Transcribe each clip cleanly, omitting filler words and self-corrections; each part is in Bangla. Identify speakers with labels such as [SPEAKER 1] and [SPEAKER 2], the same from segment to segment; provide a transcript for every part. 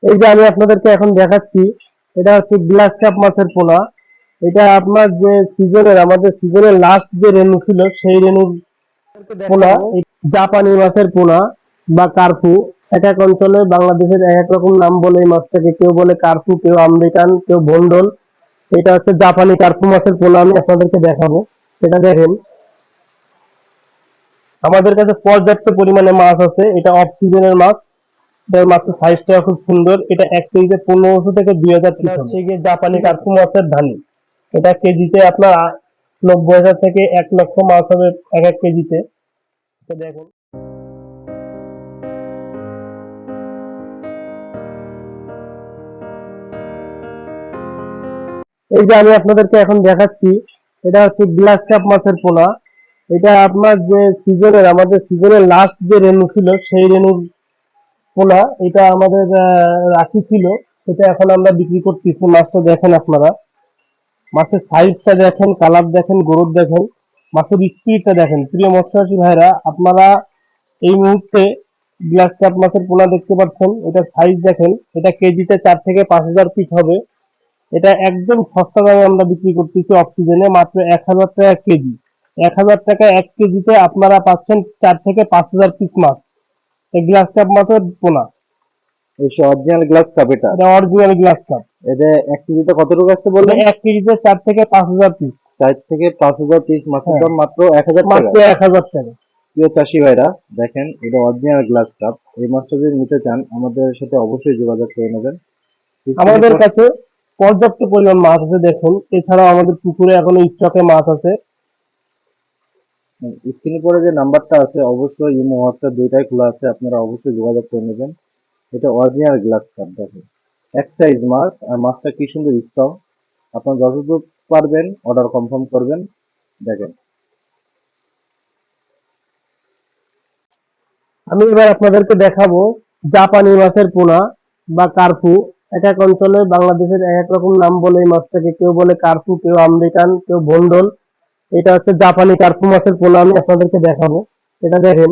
[SPEAKER 1] এই যে আমি আপনাদেরকে এখন দেখাচ্ছি, এটা হচ্ছে গ্লাস কাপ মাছের পোনা। এটা আপনার যে আমাদের সিজনের লাস্ট যে রেনু ছিল সেই রেনুর পোনা। এই জাপানি মাছের পোনা বা কার্পু। এক এক অঞ্চলে বাংলাদেশের এক এক রকম নাম বলে এই মাছটাকে, কেউ বলে কার্পু, কেউ আমেরিকান, কেউ ভন্ডল। এটা হচ্ছে জাপানি কার্পু মাছের পোনা, আমি আপনাদেরকে দেখাবো। এটা দেখেন, আমাদের কাছে পর্যাপ্ত পরিমাণে মাছ আছে। এটা অফ সিজনের মাছ। এটার মাছের সাইজটা খুব সুন্দর। এটা এক কেজিতে 1500 থেকে 2000 পিস হচ্ছে গিয়ে জাপানি কার্পু মাছের ধানি। এটা কেজিতে আপনার 90,000 থেকে 1 লক্ষ মাছ হবে এক এক কেজিতে। তো দেখুন, এই যে আমি আপনাদেরকে এখন দেখাচ্ছি, এটা হচ্ছে গ্লাস কাপ মাছের পোনা। এটা আপনার যে আমাদের সিজনের লাস্ট যে রেনু ছিল সেই রেনুর পোনা। এটা আমাদের রাখি ছিল, সেটা এখন আমরা বিক্রি করতেছি। মাছটা দেখেন আপনারা, মাছের সাইজটা দেখেন, কালার দেখেন, গ্রোথ দেখেন, মাছের স্পিডটা দেখেন। প্রিয় মৎস্যচাষী ভাইরা, আপনারা এই মুহূর্তে গ্লাস কাপ মাছের পোনা দেখতে পাচ্ছেন। এটার সাইজ দেখেন। এটা কেজিতে 4 থেকে 5 হাজার পিস হবে। এটা একদম সস্তা দামে আমরা বিক্রি করতেছি অক্সিজেনে, মাত্র 1,000 টাকা কেজি। 1,000 টাকা 1 কেজিতে আপনারা পাচ্ছেন 4 থেকে 5 হাজার পিস মাছ। এই গ্লাস কাপ মাছের পোনা।
[SPEAKER 2] অরিজিনাল গ্লাস কাপ এটা।
[SPEAKER 1] এটা অরিজিনাল গ্লাস কাপ।
[SPEAKER 2] এটা 1 কেজিতে কতটুকু আসছে
[SPEAKER 1] এটা
[SPEAKER 2] বললেন?
[SPEAKER 1] 1 কেজিতে 4 থেকে 5 হাজার পিস।
[SPEAKER 2] 4 থেকে 5 হাজার পিস মাছের
[SPEAKER 1] হ্যাঁ,
[SPEAKER 2] দাম মাত্র 1,000 টাকা।
[SPEAKER 1] মাত্র 1,000 টাকা।
[SPEAKER 2] প্রিয় চাষি ভাইরা, দেখেন এটা অরিজিনাল গ্লাস কাপ। এই মাছটা যদি নিতে চান আমাদের সাথে অবশ্যই যোগাযোগ করে নেবেন। স্ক্রিনে
[SPEAKER 1] আমাদের
[SPEAKER 2] পর
[SPEAKER 1] কাছে পর্যাপ্ত পরিমাণ মাছ আছে দেখুন। এছাড়াও আমাদের পুকুরে এখনো স্টকে মাছ আছে।
[SPEAKER 2] স্ক্রিনে পরে যে নাম্বারটা আছে অবশ্যই ইমো হোয়াটসঅ্যাপ দুইটাই খোলা আছে, আপনারা অবশ্যই যোগাযোগ করে নেবেন। এটা অরিজিনাল গ্লাস কাপ। দেখেন এক সাইজ মাছ, আর মাছটা কি সুন্দর স্ট্রং। আপনারা যতদূর পারবেন অর্ডার কনফার্ম করবেন। দেখেন
[SPEAKER 1] আমি এবার আপনাদেরকে দেখাবো জাপানি মাছের পোনা বা কার্পু। এক এক অঞ্চলে বাংলাদেশের এক এক রকম নাম বলে এই মাছটাকে, কেউ বলে কার্পু, কেউ আমেরিকান, কেউ ভন্ডল। এটা হচ্ছে জাপানি কার্পু মাছের পোনা, আমি আপনাদেরকে দেখাবো। এটা দেখেন,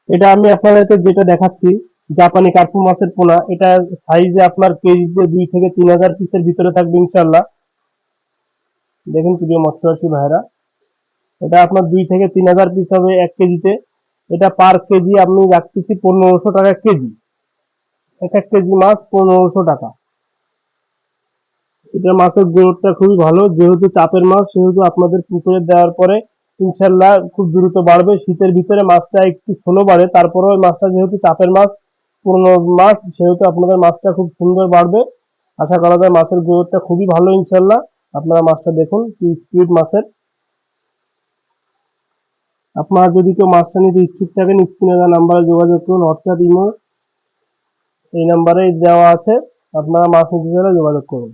[SPEAKER 1] এটা আমি আপনাদেরকে যেটা দেখাচ্ছি জাপানি কার্পু মাছের পোনা। এটা সাইজে আপনার কেজিতে 2 থেকে 3 হাজার পিসের ভিতরে থাকবে ইনশাল্লাহ। দেখুন প্রিয় মৎস্যচাষী ভাইরা, এটা আপনার 2 থেকে 3 হাজার পিস হবে 1 কেজিতে। এটা পার কেজি আমি রাখতেছি 1,500 টাকা কেজি। এক এক কেজি মাছ 1,500 টাকা। এটা মাছের গ্রোথটা খুবই ভালো, যেহেতু চাপের মাছ সেহেতু আপনাদের পুকুরে দেওয়ার পরে ইনশাল্লাহ খুব দ্রুত বাড়বে। শীতের ভিতরে মাছটা একটু স্লো বাড়ে, তারপরেও মাছটা যেহেতু চাপের মাছ, পুরনো মাছ, সেহেতু আপনাদের মাছটা খুব সুন্দর বাড়বে। আশা করা যায় মাছের গ্রোথটা খুবই ভালো ইনশাল্লাহ। আপনারা মাছটা দেখুন কি স্পিড মাছের। আপনারা যদি কেউ মাছটা নিতে ইচ্ছুক থাকেন, স্ক্রিনে দেওয়া নাম্বারে যোগাযোগ করুন। হোয়াটসঅ্যাপ, ইমো এই নাম্বারে দেওয়া আছে। আপনারা মাছ নিতে চাইলে যোগাযোগ করুন।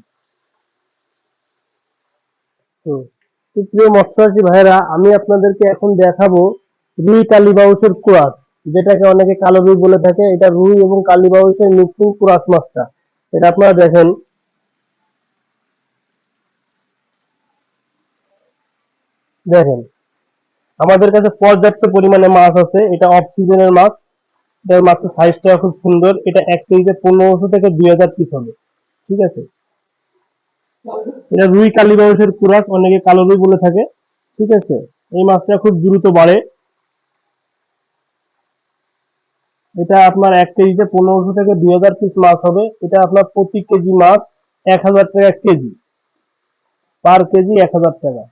[SPEAKER 1] হুম। তো প্রিয় মৎস্যচাষী ভাইরা, আমি আপনাদেরকে এখন দেখাবো রুই কালীবাউসের ক্রাস, যেটাকে অনেকে কালো রুই বলে থাকে। এটা রুই এবং কালীবাউসের মিক্সিং ক্রাস মাছটা। এটা আপনারা দেখেন, দেখেন আমাদের কাছে পর্যাপ্ত পরিমাণে মাছ আছে। এটা অফ সিজনের মাছ। এটার মাছের সাইজটা খুব সুন্দর। এটা 1 কেজিতে 1500 থেকে 2000 পিস হবে। ঠিক আছে, এটা রুই কালীবাউসের ক্রাস, অনেকে কালো রুই বলে থাকে। ঠিক আছে, এই মাছটা খুব দ্রুত বাড়ে। এটা আপনার 1 কেজিতে 1500 থেকে 2000 পিস মাছ হবে। এটা আপনার প্রতি কেজি মাছ 1,000 টাকা কেজি। পার কেজি 1,000 টাকা।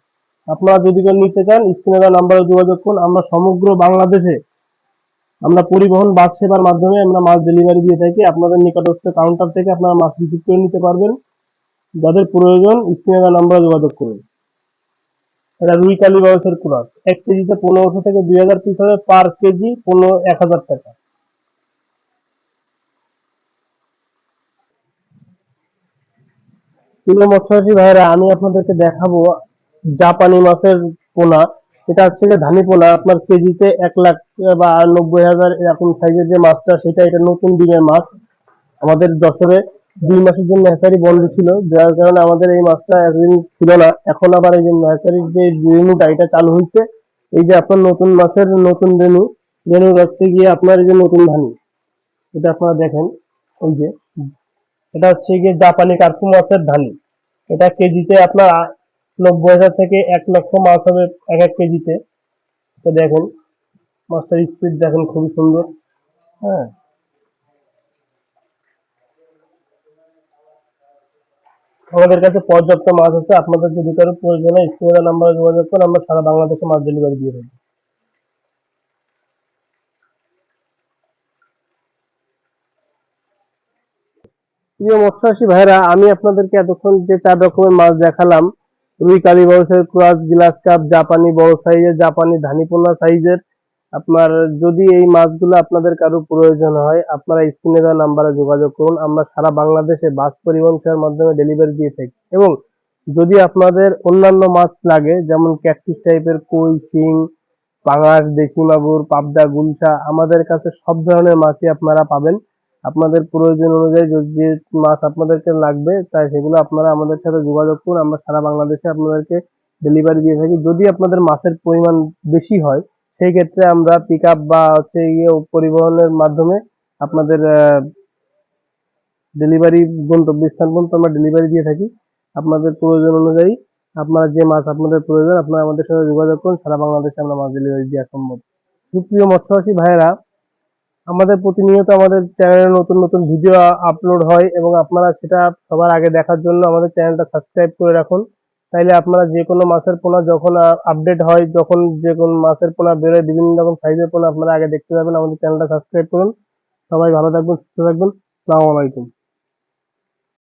[SPEAKER 1] আপনারা যদি কেউ নিতে চান স্ক্রিনে দেওয়া নাম্বারে যোগাযোগ করুন। আমরা সমগ্র বাংলাদেশে আমরা পরিবহন বাস সেবার মাধ্যমে আমরা মাছ ডেলিভারি দিয়ে থাকি। আপনাদের নিকটস্থ কাউন্টার থেকে আপনারা মাছ রিসিভ করে নিতে পারবেন। যাদের প্রয়োজন স্ক্রিনে দেওয়া নাম্বারে যোগাযোগ করুন। এটা রুই কালীবাউসের ক্রাস, 1 কেজিতে 1500 থেকে 2000 পিস হবে। পার কেজি 1,000 টাকা। প্রিয় মৎস্যচাষী ভাইরা, আমি আপনাদেরকে দেখাবো জাপানি মাছের পোনা। এটা হচ্ছে যে ধানি পোনা। আপনার কেজিতে 1 লাখ বা 90,000 এরকম সাইজের যে মাছটা, সেটা এটা নতুন ডিমের মাছ। আমাদের যশোরে 2 মাসের জন্য হ্যাচারি বন্ধ ছিল, যার কারণে আমাদের এই মাছটা এতদিন ছিল না। এখন আবার এই যে হ্যাচারির যে রেনুটা এটা চালু হয়েছে। এই যে আপনার নতুন মাছের নতুন রেনু, রেনু রাখতে গিয়ে আপনার এই যে নতুন ধানি। এটা আপনারা দেখেন, এই যে এটা হচ্ছে গিয়ে জাপানি কার্পু মাছের ধানি। এটা কেজিতে আপনার 90,000 থেকে 1 লক্ষ মাছ হবে এক এক কেজিতে। তো দেখেন মাছটার স্পিড দেখেন, খুবই সুন্দর। হ্যাঁ, আমাদের কাছে পর্যাপ্ত মাছ আছে। আপনাদের যদি কারো প্রয়োজন হয় স্ক্রিনে দেওয়া নাম্বারে যোগাযোগ করুন, আমরা সারা বাংলাদেশে মাছ ডেলিভারি দিয়ে থাকি। প্রিয় মৎস্যচাষী ভাইরা, আমি আপনাদেরকে এতক্ষণ যে 4 রকমের মাছ দেখালাম, রুই কালীবাউসের ক্রাস, গ্লাস কাপ, জাপানি বড় সাইজের, জাপানি ধানিপোনা সাইজের, আপনার যদি এই মাছগুলো আপনাদের কারো প্রয়োজন হয়, আপনারা স্ক্রিনে দেওয়া নাম্বারে যোগাযোগ করুন। আমরা সারা বাংলাদেশে বাস পরিবহন সেবার মাধ্যমে ডেলিভারি দিয়ে থাকি। এবং যদি আপনাদের অন্যান্য মাছ লাগে, যেমন ক্যাটফিশ টাইপের কই, শিং, পাঙাশ, দেশি মাগুর, পাবদা, গুলশা, আমাদের কাছে সব ধরনের মাছই আপনারা পাবেন। আপনাদের প্রয়োজন অনুযায়ী যে মাছ আপনাদেরকে লাগবে, তাই সেগুলো আপনারা আমাদের সাথে যোগাযোগ করুন। আমরা সারা বাংলাদেশে আপনাদেরকে ডেলিভারি দিয়ে থাকি। যদি আপনাদের মাছের পরিমাণ বেশি হয়, সেই ক্ষেত্রে আমরা পিক আপ বা হচ্ছে গিয়ে পরিবহনের মাধ্যমে আপনাদের ডেলিভারি গন্তব্যস্থান পর্যন্ত আমরা ডেলিভারি দিয়ে থাকি। আপনাদের প্রয়োজন অনুযায়ী আপনার যে মাছ আপনাদের প্রয়োজন, আপনারা আমাদের সাথে যোগাযোগ করুন। সারা বাংলাদেশে আমরা মাছ ডেলিভারি দেওয়া সম্ভব। সুপ্রিয় মৎস্যচাষী ভাইয়েরা, আমাদের প্রতিনিয়ত আমাদের চ্যানেলে নতুন নতুন ভিডিও আপলোড হয় এবং আপনারা সেটা সবার আগে দেখার জন্য আমাদের চ্যানেলটা সাবস্ক্রাইব করে রাখুন। তাইলে আপনারা যে কোনো মাছের পোনা যখন আপডেট হয়, যখন যে কোনো মাছের পোনা বেরোয়, বিভিন্ন রকম সাইজের পোনা আপনারা আগে দেখতে পাবেন। আমাদের চ্যানেলটা সাবস্ক্রাইব করুন। সবাই ভালো থাকবেন, সুস্থ থাকবেন। আসসালামু আলাইকুম।